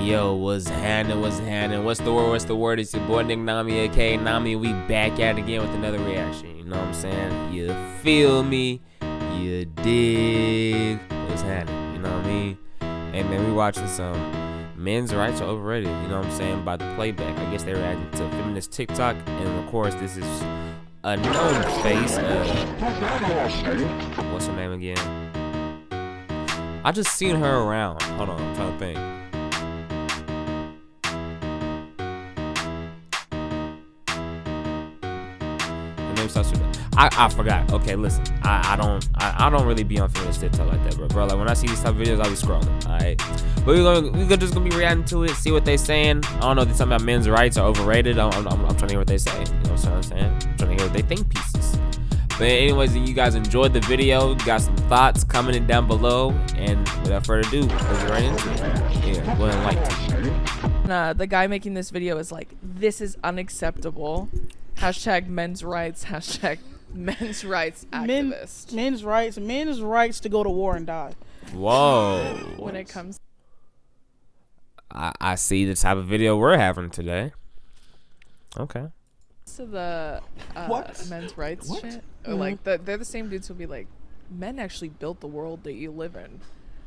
Yo, what's happening? What's happening? What's the word? What's the word? It's your boy Nick Nami, aka Nami. We back at it again with another reaction. You know what I'm saying? You feel me? You dig? What's happening? You know what I mean? Hey man, we watching some men's rights are overrated. You know what I'm saying? By the playback. I guess they reacting to Feminist TikTok, and of course this is a known face. What's her name again? I just seen her around. Hold on, I'm trying to think. I forgot. Okay, listen. I don't really be on Feminist TikTok like that, bro. Like when I see these type of videos, I'll be scrolling. Alright, but we're just gonna be reacting to it, see what they saying. I don't know if they're talking about men's rights are overrated. I'm trying to hear what they say. You know what I'm saying? I'm trying to hear what they think pieces. But anyways, if you guys enjoyed the video, got some thoughts, comment it down below, and without further ado, let's get right into it. Yeah, go ahead and like. The guy making this video is like, this is unacceptable. Hashtag men's rights. Hashtag men's rights activist. Men's rights to go to war and die. Whoa. When it comes, I see the type of video we're having today. Okay. to the men's rights shit, or like they're the same dudes who'll be like, men actually built the world that you live in.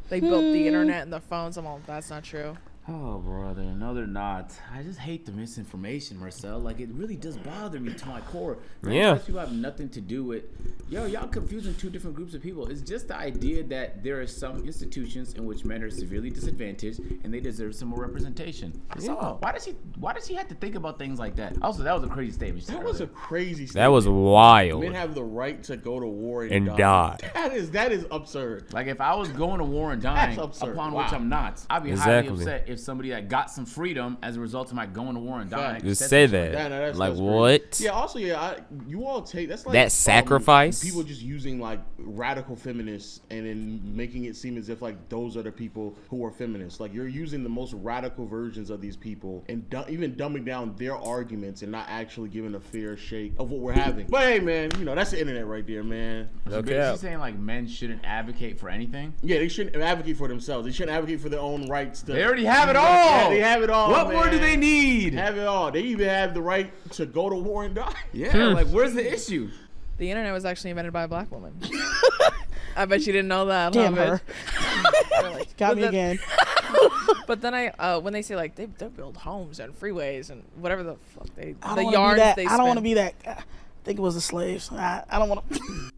They built the internet and the phones. I'm all, that's not true. Oh, brother, no, they're not. I just hate the misinformation, Marcel. Like, it really does bother me to my core. Yeah. People have nothing to do with, y'all confusing two different groups of people. It's just the idea that there are some institutions in which men are severely disadvantaged and they deserve some more representation. So, why does he have to think about things like that? Also, that was a crazy statement. That was a crazy statement. That was wild. Men have the right to go to war and die. That is absurd. Like, if I was going to war and dying, upon which I'm not, I'd be highly upset if somebody that got some freedom as a result of my going to war and dying. Just say that. Like, what? Yeah, also, you all take, that's like that sacrifice. People just using like radical feminists and then making it seem as if like those are the people who are feminists. Like, you're using the most radical versions of these people and even dumbing down their arguments and not actually giving a fair shake of what we're having. But hey, man, you know, that's the internet right there, man. Okay. Is she saying like men shouldn't advocate for anything? Yeah, they shouldn't advocate for themselves. They shouldn't advocate for their own rights. They already have it all. Yeah, they have it all. What more do they need? Have it all. They even have the right to go to war and die. Yeah, like, where's the issue? The internet was actually invented by a black woman. I bet you didn't know that. Damn her. Like, got me again. But then when they say like they build homes and freeways and whatever the fuck I don't want to be that. I think it was the slaves. I don't want to.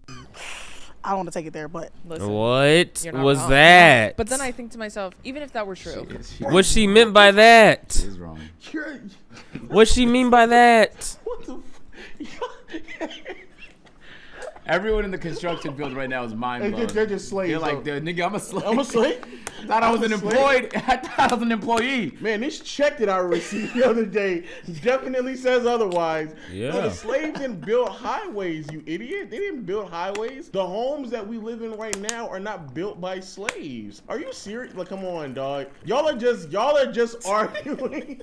I don't want to take it there, but listen, what was wrong. that? But then I think to myself, even if that were true, what she meant by that? She is wrong. What she mean by that? What the? Everyone in the construction field right now is mind blown. They're just slaves. They're like, nigga, I'm a slave. I'm a slave? I thought I was an employee. Man, this check that I received the other day definitely says otherwise. Yeah. But the slaves didn't build highways, you idiot. They didn't build highways. The homes that we live in right now are not built by slaves. Are you serious? Like, come on, dog. Y'all are just arguing.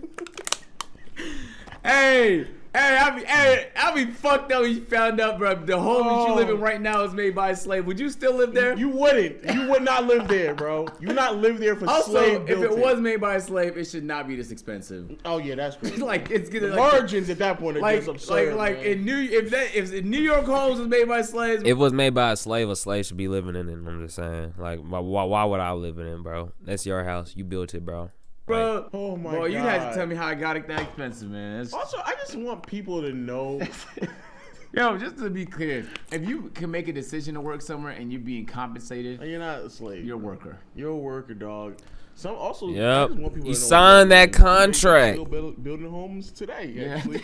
Hey, I'll be fucked up when you found out, bro. The home that you live in right now is made by a slave. Would you still live there? You wouldn't. You would not live there, bro. You would not live there for slave Also, if it was made by a slave, it should not be this expensive. Oh yeah, that's great. Like, it's gonna the like, margins at that point are just absurd. If New York homes was made by slaves, If it was made by a slave should be living in it. I'm just saying. Like, why would I live in it, bro? That's your house. You built it, bro. Bro, oh my God. You had to tell me how I got it that expensive, man. Also, I just want people to know. Yo, just to be clear, if you can make a decision to work somewhere and you're being compensated, you're not a slave. You're a worker. You're a worker, dog. Some also. Yep. I just want people You to know signed that contract. Still building homes today. Yeah. Actually.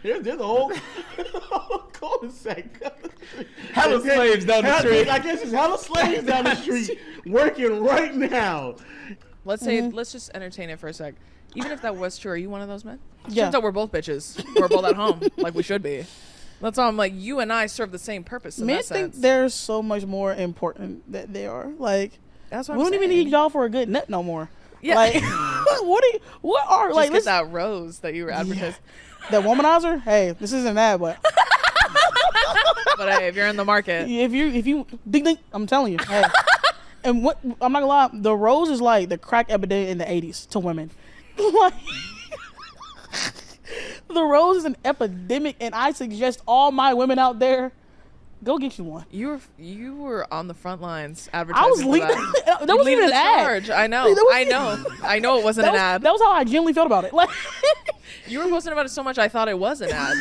There's a whole cul-de-sac. Hella slaves down the street. I guess there's hella slaves down the street working right now. let's just entertain it for a sec. Even if that was true, are you one of those men? Yeah. Turns out we're both bitches. We're both at home, like we should be. That's why I'm like, you and I serve the same purpose. In men that think sense. they're so much more important that they are. Like, That's what we I'm don't even need y'all for a good nut no more. Yeah. Like, Just get that rose that you were advertising. The womanizer? Hey, this isn't that, but But hey, if you're in the market, if you ding ding, I'm telling you, hey, And what I'm not gonna lie, the rose is like the crack epidemic in the 80s to women. Like, the rose is an epidemic, and I suggest all my women out there, go get you one. You were on the front lines advertising. I was leading. That wasn't even an ad. I know it wasn't an ad. That was how I genuinely felt about it. Like, you were posting about it so much, I thought it was an ad.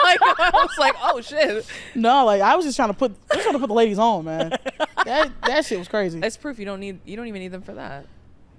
Like, I was like, oh shit. No, like I was just trying to put the ladies on, man. That shit was crazy. That's proof you don't even need them for that.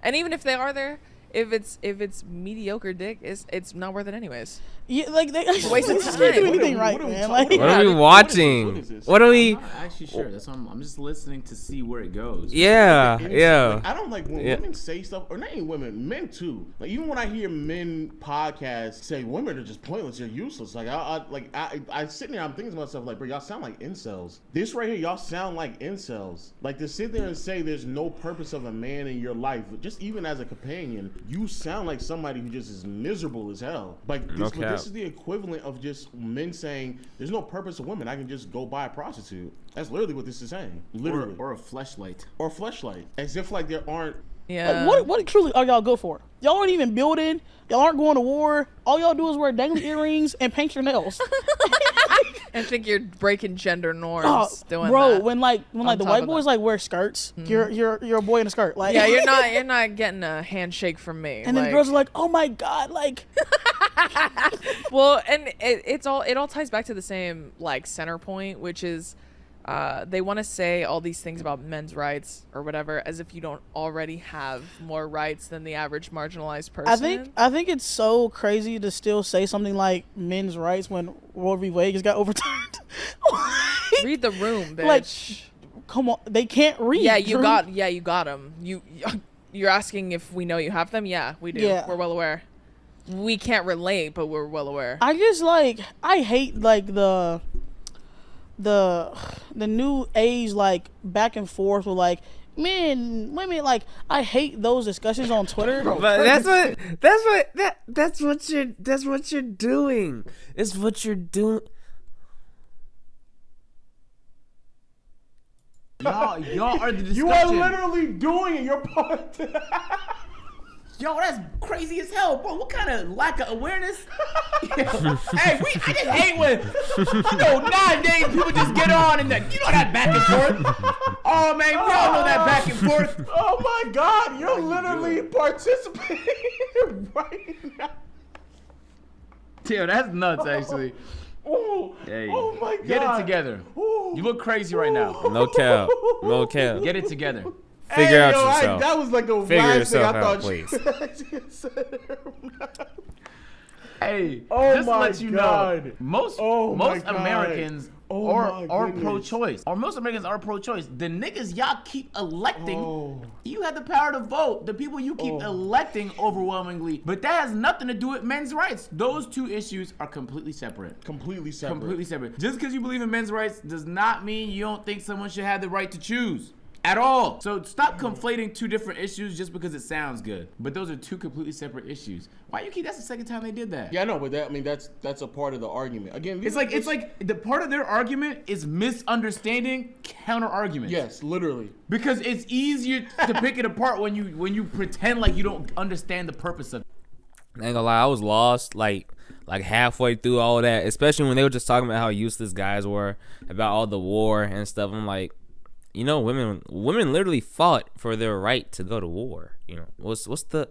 And even if they are there, if it's mediocre dick, it's not worth it anyways. Yeah, like they waste of just time. can't do anything right, man. Like, What are we watching? What are we? I'm not actually sure. That's why I'm just listening to see where it goes. Yeah, yeah. Like, I don't like when women say stuff, or not even women, men too. Like even when I hear men podcasts say women are just pointless, they're useless. Like I sit there, I'm thinking to myself like, bro, y'all sound like incels. This right here, y'all sound like incels. Like to sit there and say there's no purpose of a man in your life, just even as a companion, you sound like somebody who just is miserable as hell. Like this is the equivalent of just men saying there's no purpose of women. I can just go buy a prostitute. That's literally what this is saying. Literally. Or a fleshlight. Or a fleshlight. As if like there aren't. Yeah. What truly are y'all good for? Y'all aren't even building. Y'all aren't going to war. All y'all do is wear dangly earrings and paint your nails. And think you're breaking gender norms doing bro, that. when the white boys like wear skirts, you're a boy in a skirt. Like, yeah, you're not getting a handshake from me. And then the girls are like, oh my god, like. Well, and it all ties back to the same like center point, which is they want to say all these things about men's rights or whatever as if you don't already have more rights than the average marginalized person. I think it's so crazy to still say something like men's rights when Roe v. Wade just got overturned. Like, read the room, bitch. Like, come on, they can't read. Yeah, you got them. You're asking if we know you have them? Yeah, we do. Yeah. We're well aware. We can't relate, but we're well aware. I just I hate like the new age like back and forth with like men, women. Like I hate those discussions on Twitter. But that's what you're doing. It's what you're doing. Y'all are the discussion. You are literally doing it. You're part. Yo, that's crazy as hell, bro. What kind of lack of awareness? Hey, I just hate when 9 days people just get on and you know that back and forth. Oh man, we all know that back and forth. Oh my God, you're literally participating right now. Yo, that's nuts, actually. Oh, hey, oh my God. Get it together. Ooh. You look crazy right now. No cap. No cap. Get it together. Figure out yourself. That was like the Figure last thing I yourself out, thought please. Hey, oh just to let you know, most Americans are pro-choice. Or most Americans are pro-choice. The niggas y'all keep electing, you have the power to vote. The people you keep electing overwhelmingly. But that has nothing to do with men's rights. Those two issues are completely separate. Completely separate. Just because you believe in men's rights does not mean you don't think someone should have the right to choose. At all. So stop conflating two different issues just because it sounds good. But those are two completely separate issues. Why you keep? That's the second time they did that. Yeah, I know, but that's a part of the argument. Again, it's like the part of their argument is misunderstanding counter arguments. Yes, literally. Because it's easier to pick it apart when you pretend like you don't understand the purpose of it. I ain't gonna lie, I was lost like halfway through all that, especially when they were just talking about how useless guys were, about all the war and stuff. I'm like, you know, women literally fought for their right to go to war. You know, what's the,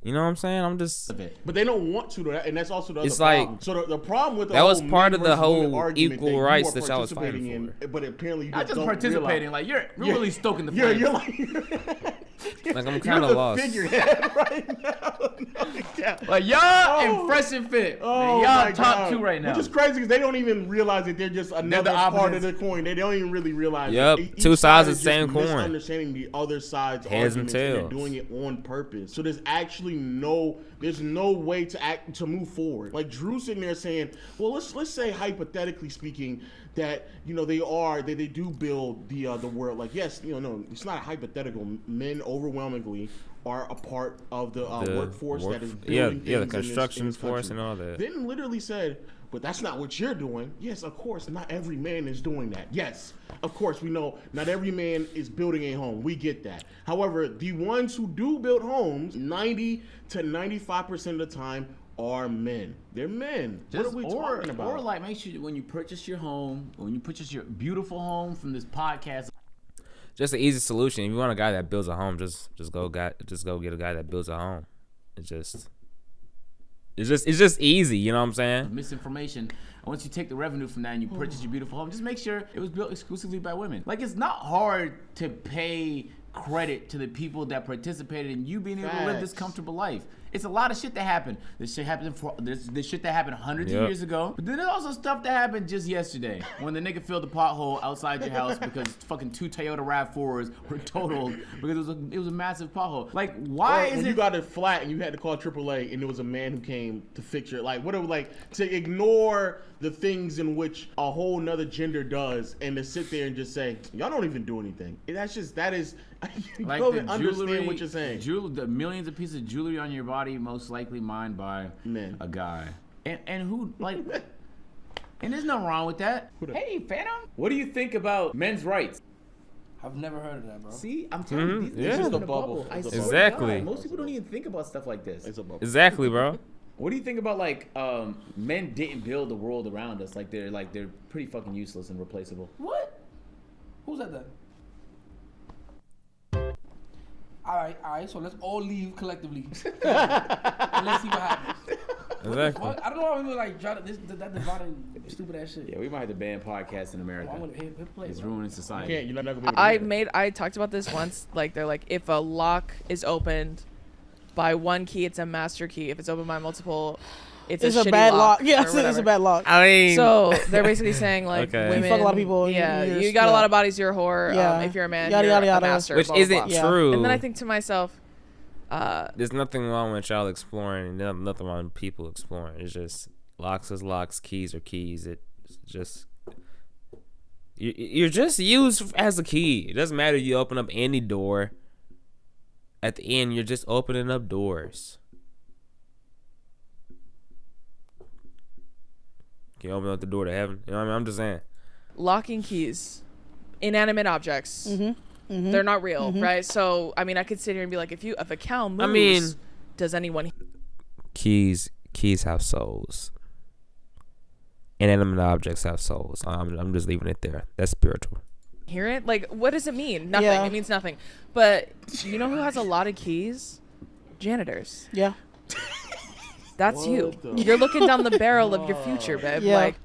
you know what I'm saying? I'm just. But they don't want to, and that's also the other it's like, problem. So the problem with that was part of the whole equal rights that y'all was fighting in, for. but apparently you not just don't participating. realize. Like you're really stoking the flames. You're like. Like I'm kind of lost. Figurehead right now. Like y'all and fresh and fit. Oh, y'all top two right now. Which is crazy because they don't even realize that they're just another part of the coin. They don't even really realize. Yep, two sides of the same coin. Misunderstanding the other side's heads and arguments, tails. and they're doing it on purpose. So there's actually no way to move forward. Like Drew sitting there saying, well, let's say hypothetically speaking that they do build the world. Like yes, no, it's not a hypothetical. Men overwhelmingly are a part of the workforce that is building the construction force and all that. Then literally said, but that's not what you're doing. Yes, of course, not every man is doing that. Yes, of course, we know not every man is building a home. We get that. However, the ones who do build homes, 90 to 95% of the time, are men. They're men. What are we talking about? Or like, make sure when you purchase your home, when you purchase your beautiful home from this podcast. Just an easy solution. If you want a guy that builds a home, just go get a guy that builds a home. It's just easy. You know what I'm saying? Misinformation. Once you take the revenue from that and you purchase your beautiful home, just make sure it was built exclusively by women. Like, it's not hard to pay credit to the people that participated in you being able to live this comfortable life. It's a lot of shit that happened. This shit that happened hundreds of years ago. But then there's also stuff that happened just yesterday when the nigga filled the pothole outside your house because fucking 2 Toyota RAV4s were totaled because it was a massive pothole. Like, why is when you got it flat and you had to call AAA and there was a man who came to fix it? Like, whatever, like, to ignore the things in which a whole nother gender does and to sit there and just say, y'all don't even do anything. That is you like don't the understand jewelry, what you're saying. The millions of pieces of jewelry on your body, most likely mined by men, a guy, and who like, and there's nothing wrong with that. Hey, Phantom, what do you think about men's rights? I've never heard of that, bro. See, I'm telling you, these just are a bubble. Exactly. Most people don't even think about stuff like this. It's a bubble. Exactly, bro. What do you think about like men didn't build the world around us? Like they're pretty fucking useless and replaceable. What? Who said that? All right. So let's all leave collectively, and let's see what happens. Exactly. What? I don't know why we like try to that dividing stupid ass shit. Yeah, we might have to ban podcasts in America. I'm gonna hit play. It's ruining society. You're not gonna be able to I talked about this once. Like, they're like, if a lock is opened by one key, it's a master key. If it's opened by multiple, it's a shitty bad lock. Yeah, it's a bad lock. I mean, So they're basically saying, like, Okay. women, You fuck a lot of people, Yeah, you're- you got a yeah. lot of bodies, you're a whore. Yeah. If you're a man, Yada, you're yada, a yada. master. which blah, blah, isn't blah. true. And then I think to myself, there's nothing wrong with y'all exploring, and nothing wrong with people exploring. It's just locks is locks, keys are keys. It's just you're just used as a key. It doesn't matter if you open up any door. At the end, you're just opening up doors. Can you open up the door to heaven? You know what I mean? I'm just saying. locking keys, inanimate objects. They're not real, right? So, I mean, I could sit here and be like, if a cow moves, does anyone? Keys have souls. Inanimate objects have souls. I'm just leaving it there. That's spiritual. Hear it? Like, what does it mean? Nothing. Yeah. It means nothing. But you know who has a lot of keys? Janitors. Yeah. That's you. What the You're looking down the barrel of your future, babe. Yeah. Like,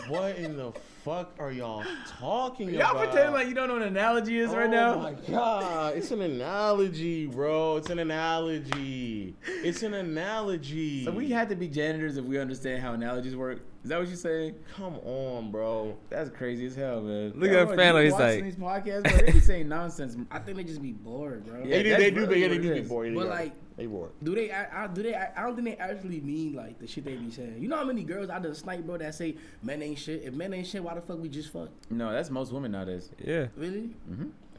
What in the fuck are y'all talking Y'all about? pretending like you don't know what an analogy is right now? Oh my god, it's an analogy, bro. It's an analogy. So we had to be janitors if we understand how analogies work. Is that what you're saying? Come on, bro. That's crazy as hell, man. Look at Fano, he's like- these podcasts, bro, they be saying nonsense. I think they just be bored, bro. Yeah, They that's do really be what it bored. But like, they bored. do they? I don't think they actually mean like the shit they be saying. You know how many girls I done snipe, bro, that say men ain't shit. If men ain't shit, why the fuck we just fuck? No, that's most women nowadays. Yeah. Really?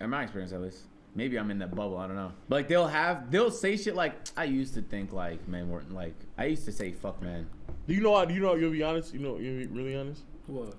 In my experience, at least. Maybe I'm in that bubble. I don't know. But like they'll say shit like, I used to think like men weren't like. I used to say fuck man. You'll be honest. You'll be really honest. What?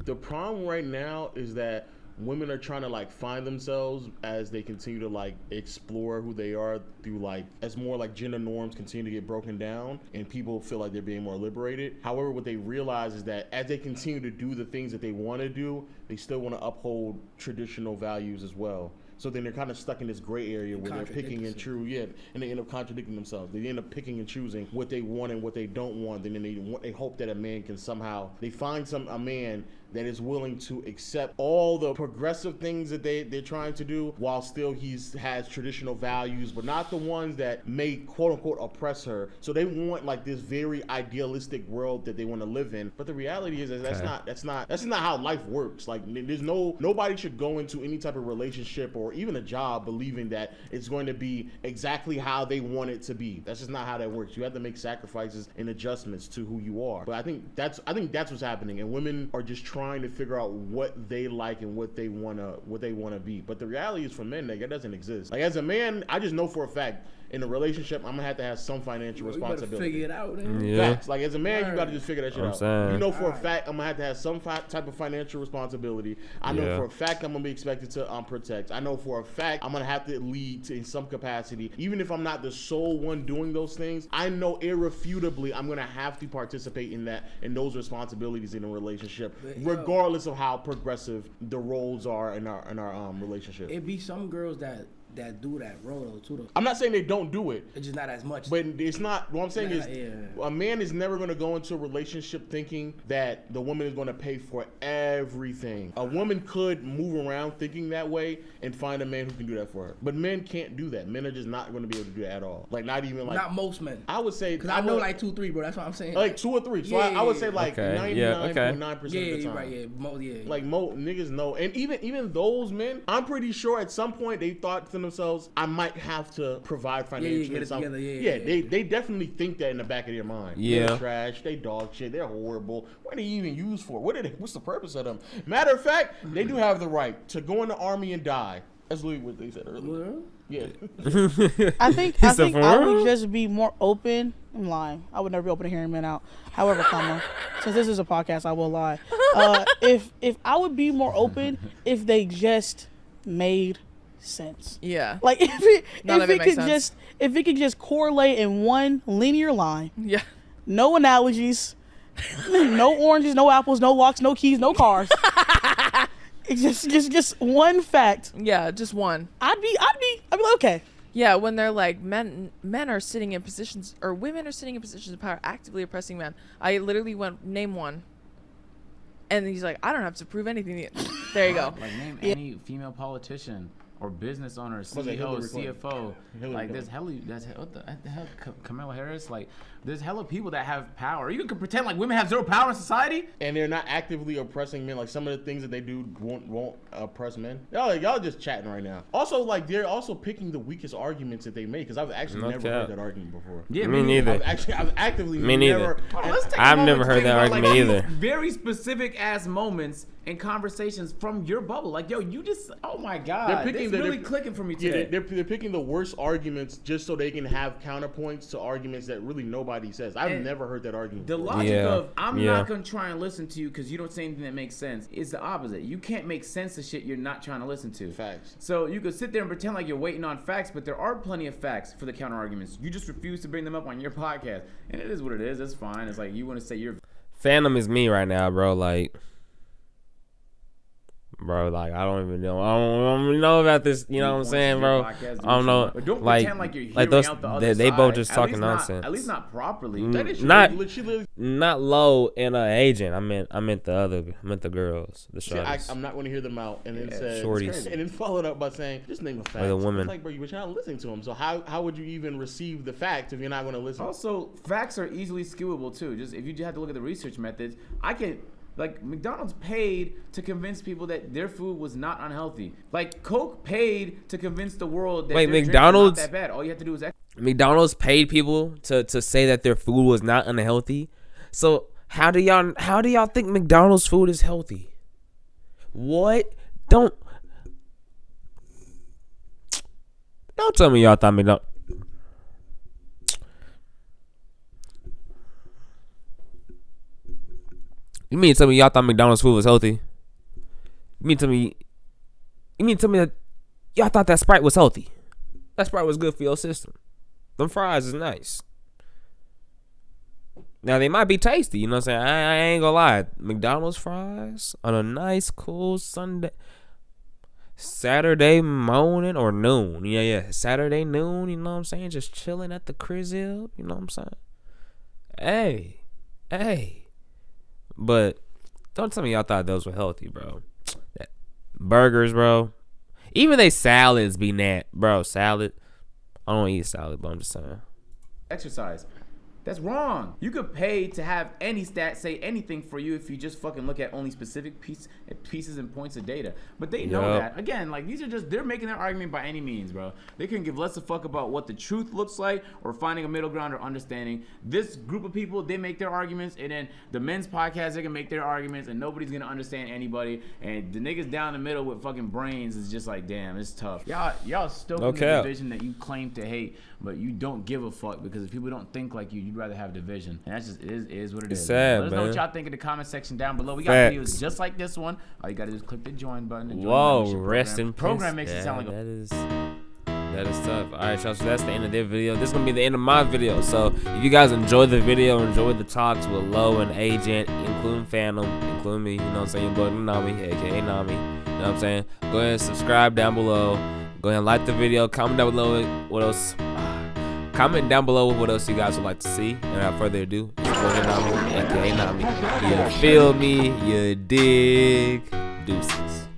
The problem right now is that women are trying to like find themselves as they continue to like explore who they are through like as more like gender norms continue to get broken down and people feel like they're being more liberated. However, what they realize is that as they continue to do the things that they want to do, they still want to uphold traditional values as well. So then they're kind of stuck in this gray area where they're picking and choosing, and they end up contradicting themselves. They end up picking and choosing what they want and what they don't want. And then they hope that a man can somehow, they find a man that is willing to accept all the progressive things that they're trying to do while still has traditional values, but not the ones that may quote unquote oppress her. So they want like this very idealistic world that they want to live in. But the reality is that's not how life works. Like nobody should go into any type of relationship or even a job believing that it's going to be exactly how they want it to be. That's just not how that works. You have to make sacrifices and adjustments to who you are. But I think that's what's happening, and women are just trying to figure out what they like and what they wanna be. But the reality is, for men, that doesn't exist. Like as a man, I just know for a fact, in a relationship, I'm gonna have some financial responsibility. Figure it out, man. Yeah. Facts. Like as a man, you gotta just figure that shit out. saying. You know for a fact I'm gonna have some type of financial responsibility. I know for a fact I'm gonna be expected to protect. I know for a fact I'm gonna have to lead in some capacity. Even if I'm not the sole one doing those things, I know irrefutably I'm gonna have to participate in those responsibilities in a relationship, regardless of how progressive the roles are in our relationship. It be some girls that do that role too, though. I'm not saying they don't do it. It's just not as much. But it's not. What I'm saying is, a man is never going to go into a relationship thinking that the woman is going to pay for everything. A woman could move around thinking that way and find a man who can do that for her. But men can't do that. Men are just not going to be able to do that at all. Like not even like. Not most men. I would say. Because I know like 2, 3, bro. That's what I'm saying. Like 2 or 3. So I would say like 99.9% of the time. Right. Like niggas know, and even those men, I'm pretty sure at some point they thought to themselves, I might have to provide financially. They definitely think that in the back of their mind. Yeah. They're trash. They dog shit. They're horrible. What are they even used for? What's the purpose of them? Matter of fact, they do have the right to go in the army and die. That's literally what they said earlier. Yeah. I think I would just be more open. I'm lying. I would never be open to hearing men out. However, since this is a podcast, I will lie. If I would be more open if they just made sense. Yeah. Like if it could just correlate in one linear line. Yeah. No analogies. No oranges, no apples, no locks, no keys, no cars. It's just one fact. Yeah, just one. I'd be like, okay. Yeah, when they're like men are sitting in positions, or women are sitting in positions of power actively oppressing men. I literally went, name one. And he's like, I don't have to prove anything. There you go. Like name any female politician or business owner, CEO, CFO. Like there's what the hell, Kamala Harris. Like there's hella people that have power. You can pretend like women have zero power in society, and they're not actively oppressing men. Like some of the things that they do won't oppress men. Y'all just chatting right now. Also, like they're also picking the weakest arguments that they make, because I've actually never heard that argument before. Yeah, me neither. I've actively never. I've never heard that argument either. Very specific ass moments and conversations from your bubble. Like, yo, you just, oh my God, it's really clicking for me today. Yeah, they're picking the worst arguments just so they can have counterpoints to arguments that really nobody says. I've never heard that argument. The logic of, I'm not going to try and listen to you because you don't say anything that makes sense is the opposite. You can't make sense of shit you're not trying to listen to. Facts. So you could sit there and pretend like you're waiting on facts, but there are plenty of facts for the counter arguments. You just refuse to bring them up on your podcast. And it is what it is. It's fine. It's like you want to say your fandom is me right now, bro. Like, I don't even know. I don't even know about this. You know what I'm saying, bro? I don't know. But don't like, pretend like you're hearing like those, out the other they side. both just At talking least nonsense. At least not properly. Not low and agent. I meant the girls, the shorties. I'm not going to hear them out, and then said shorties, and then followed up by saying, just name a fact. The woman. Like, bro, you're not listening to them. So how would you even receive the fact if you're not going to listen? Also, facts are easily skewable too. Just if you just have to look at the research methods, I can. Like, McDonald's paid to convince people that their food was not unhealthy. Like, Coke paid to convince the world that their McDonald's was not that bad. All you have to do is... McDonald's paid people to say that their food was not unhealthy. So how do y'all think McDonald's food is healthy? What? Don't tell me y'all thought McDonald's... You mean to tell me y'all thought McDonald's food was healthy? You mean to me that y'all thought that Sprite was healthy? That Sprite was good for your system. Them fries is nice. Now they might be tasty, you know what I'm saying? I ain't gonna lie. McDonald's fries on a nice cool Saturday morning or noon. Yeah. Saturday noon, you know what I'm saying? Just chilling at the crib, you know what I'm saying? Hey. But don't tell me y'all thought those were healthy, bro. Burgers, bro. Even they salads be bro. Salad. I don't eat salad, but I'm just saying. Exercise. That's wrong. You could pay to have any stat say anything for you if you just fucking look at only specific pieces and points of data. But they know that. Again, like these are just, they're making their argument by any means, bro. They couldn't give less a fuck about what the truth looks like or finding a middle ground or understanding. This group of people, they make their arguments, and then the men's podcast, they can make their arguments, and nobody's gonna understand anybody. And the niggas down the middle with fucking brains is just like, damn, it's tough. Y'all stoking the division that you claim to hate, but you don't give a fuck because if people don't think like you'd rather have division. And that's just is what it is. Sad, Let us know what y'all think in the comment section down below. We got videos just like this one. All you gotta do is click the join button. And Whoa, rest in peace. Program makes it sound like that is tough. All right, y'all. So that's the end of their video. This is gonna be the end of my video. So if you guys enjoyed the video, enjoyed the talks with Lo and Agent, including Phantom, including me, you know what I'm saying, your boy Nami, aka Nami. You know what I'm saying? Go ahead and subscribe down below. Go ahead and like the video. Comment down below what else. Comment down below what else you guys would like to see. And without further ado, it's your boy Nami, aka Nami. You feel me? You dig? Deuces.